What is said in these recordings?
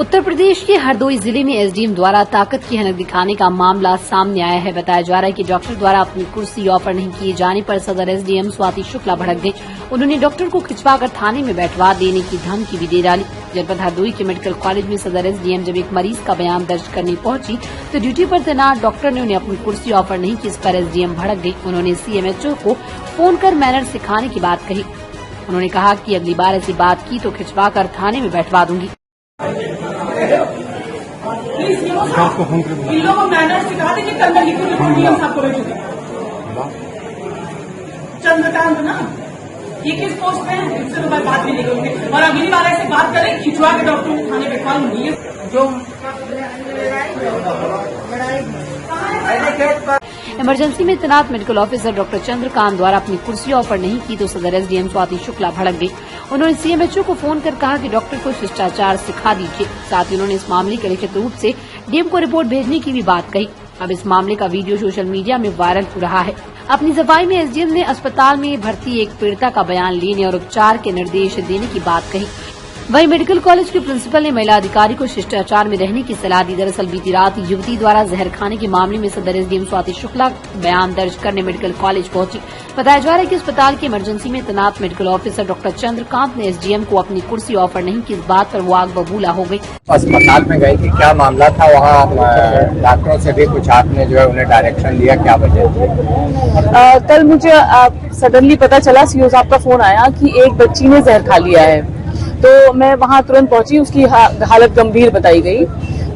उत्तर प्रदेश के हरदोई जिले में एसडीएम द्वारा ताकत की हनक दिखाने का मामला सामने आया है। बताया जा रहा है कि डॉक्टर द्वारा अपनी कुर्सी ऑफर नहीं किए जाने पर सदर एसडीएम स्वाति शुक्ला भड़क गई। उन्होंने डॉक्टर को खिंचवाकर थाने में बैठवा देने की धमकी भी दे डाली। जनपद हरदोई के मेडिकल कॉलेज में सदर एसडीएम जब एक मरीज का बयान दर्ज करने पहुंची तो ड्यूटी पर तैनात डॉक्टर ने उन्हें अपनी कुर्सी ऑफर नहीं की। इस पर एसडीएम भड़क गई। उन्होंने सीएमएचओ को फोन कर मैनर सिखाने की बात कही। उन्होंने कहा कि अगली बार ऐसी बात की तो खिंचवाकर थाने में बैठवा दूंगी। इन लोगों को मैनर सिखा देंगे। कल मैं लिखूंगी सबको भेजूंगी। चंद्रकांत ना ये किस पोस्ट पे है, इससे तो मैं बात भी नहीं करूंगी। और अगली बार ऐसे बात करें खिंचवा के डॉक्टर को थाने बैठवा लूंगी। जो इमरजेंसी में तैनात मेडिकल ऑफिसर डॉक्टर चंद्रकांत द्वारा अपनी कुर्सी ऑफर नहीं की तो सदर एसडीएम स्वाति शुक्ला भड़क गई। उन्होंने सीएमएचओ को फोन कर कहा कि डॉक्टर को शिष्टाचार सिखा दीजिए। साथ ही उन्होंने इस मामले के लिखित रूप से डीएम को रिपोर्ट भेजने की भी बात कही। अब इस मामले का वीडियो सोशल मीडिया में वायरल हो रहा है। अपनी सफाई में एसडीएम ने अस्पताल में भर्ती एक पीड़िता का बयान लेने और उपचार के निर्देश देने की बात कही। वहीं मेडिकल कॉलेज के प्रिंसिपल ने महिला अधिकारी को शिष्टाचार में रहने की सलाह दी। दरअसल बीती रात युवती द्वारा जहर खाने के मामले में सदर एसडीएम स्वाति शुक्ला बयान दर्ज करने मेडिकल कॉलेज पहुंची। बताया जा रहा है कि अस्पताल के इमरजेंसी में तैनात मेडिकल ऑफिसर डॉक्टर चंद्रकांत ने एसडीएम को अपनी कुर्सी ऑफर नहीं की। इस बात पर वो आग बबूला हो गई। अस्पताल में गई थी, क्या मामला था वहाँ? डॉक्टरों से भी कुछ आपने जो है उन्हें डायरेक्शन दिया, क्या वजह थी? कल मुझे सडनली पता चला, सीओ साहब का फोन आया कि एक बच्ची ने जहर खा लिया है। तो मैं वहां तुरंत पहुंची। उसकी हालत गंभीर बताई गई।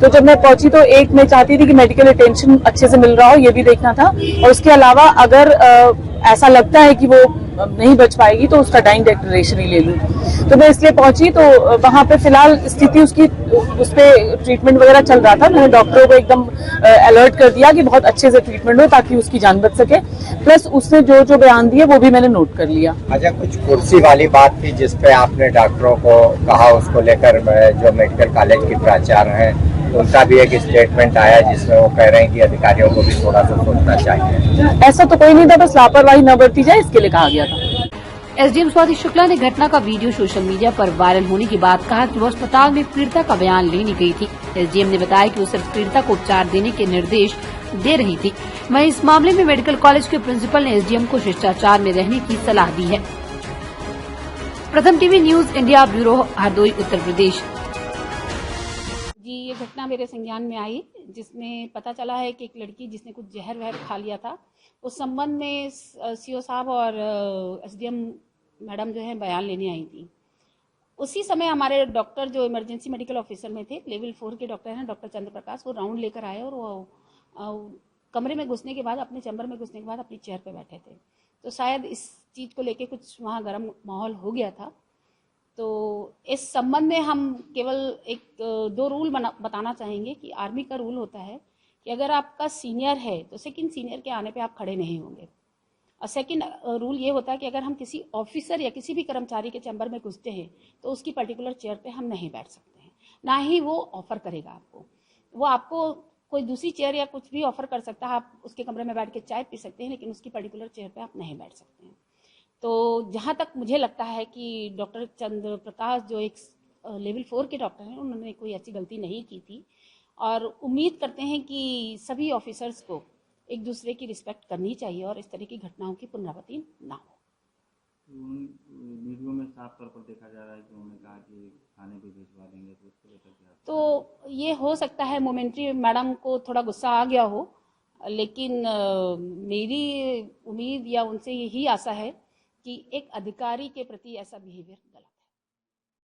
तो जब मैं पहुंची तो एक मैं चाहती थी कि मेडिकल अटेंशन अच्छे से मिल रहा हो, ये भी देखना था। और उसके अलावा अगर ऐसा लगता है कि वो नहीं बच पाएगी तो उसका डाइंग डिक्लेरेशन ही ले लूं। तो मैं इसलिए पहुंची। तो वहां पे फिलहाल स्थिति उसकी उस पे ट्रीटमेंट वगैरह चल रहा था। मैंने डॉक्टरों को एकदम अलर्ट कर दिया कि बहुत अच्छे से ट्रीटमेंट हो ताकि उसकी जान बच सके। प्लस उसने जो जो बयान दिए वो भी मैंने नोट कर लिया। अच्छा, कुछ कुर्सी वाली बात थी जिसपे आपने डॉक्टरों को कहा, उसको लेकर जो मेडिकल कॉलेज के प्राचार्य हैं उनका भी एक स्टेटमेंट आया जिसमें वो कह रहे हैं कि अधिकारियों को भी थोड़ा सा सोचना चाहिए। ऐसा तो कोई नहीं था, बस लापरवाही न बरती जाए इसके लिए कहा गया था। एसडीएम स्वाति शुक्ला ने घटना का वीडियो सोशल मीडिया पर वायरल होने के बाद कहा कि वो अस्पताल में पीड़िता का बयान लेने गई थी। एसडीएम ने बताया कि वो सिर्फ पीड़िता को उपचार देने के निर्देश दे रही थी। वहीं इस मामले में मेडिकल कॉलेज के प्रिंसिपल ने एसडीएम को शिष्टाचार में रहने की सलाह दी है। Pratham TV news India bureau, Hardoi, Uttar Pradesh. जी, ये घटना मेरे संज्ञान में आई जिसमें पता चला है कि एक लड़की जिसने कुछ जहर वहर खा लिया था, उस संबंध में सीओ साहब और एसडीएम मैडम जो है बयान लेने आई थी। उसी समय हमारे डॉक्टर जो इमरजेंसी मेडिकल ऑफिसर में थे, लेवल 4 के डॉक्टर हैं डॉक्टर चंद्र प्रकाश, वो राउंड लेकर आए और वो कमरे में घुसने के बाद, अपने चैम्बर में घुसने के बाद अपनी चेयर पे बैठे थे। तो शायद इस चीज़ को लेके कुछ वहाँ गर्म माहौल हो गया था। तो इस संबंध में हम केवल एक दो रूल बताना चाहेंगे कि आर्मी का रूल होता है कि अगर आपका सीनियर है तो सेकंड सीनियर के आने पे आप खड़े नहीं होंगे। और सेकंड रूल ये होता है कि अगर हम किसी ऑफिसर या किसी भी कर्मचारी के चैम्बर में घुसते हैं तो उसकी पर्टिकुलर चेयर पे हम नहीं बैठ सकते हैं, ना ही वो ऑफर करेगा आपको। वो आपको कोई दूसरी चेयर या कुछ भी ऑफर कर सकता है, आप उसके कमरे में बैठ के चाय पी सकते हैं, लेकिन उसकी पर्टिकुलर चेयर पे आप नहीं बैठ सकते हैं। तो जहाँ तक मुझे लगता है कि डॉक्टर चंद्र प्रकाश जो एक लेवल 4 के डॉक्टर हैं, उन्होंने कोई ऐसी गलती नहीं की थी। और उम्मीद करते हैं कि सभी ऑफिसर्स को एक दूसरे की रिस्पेक्ट करनी चाहिए और इस तरह की घटनाओं की पुनरावृत्ति ना हो। वीडियो में साफ तौर पर देखा जा रहा है कि उन्होंने कहा कि थाने पे भिजवा देंगे, तो उसको लेकर क्या? तो ये हो सकता है मोमेंट्री मैडम को थोड़ा गुस्सा आ गया हो, लेकिन मेरी उम्मीद या उनसे यही आशा है कि एक अधिकारी के प्रति ऐसा बिहेवियर गलत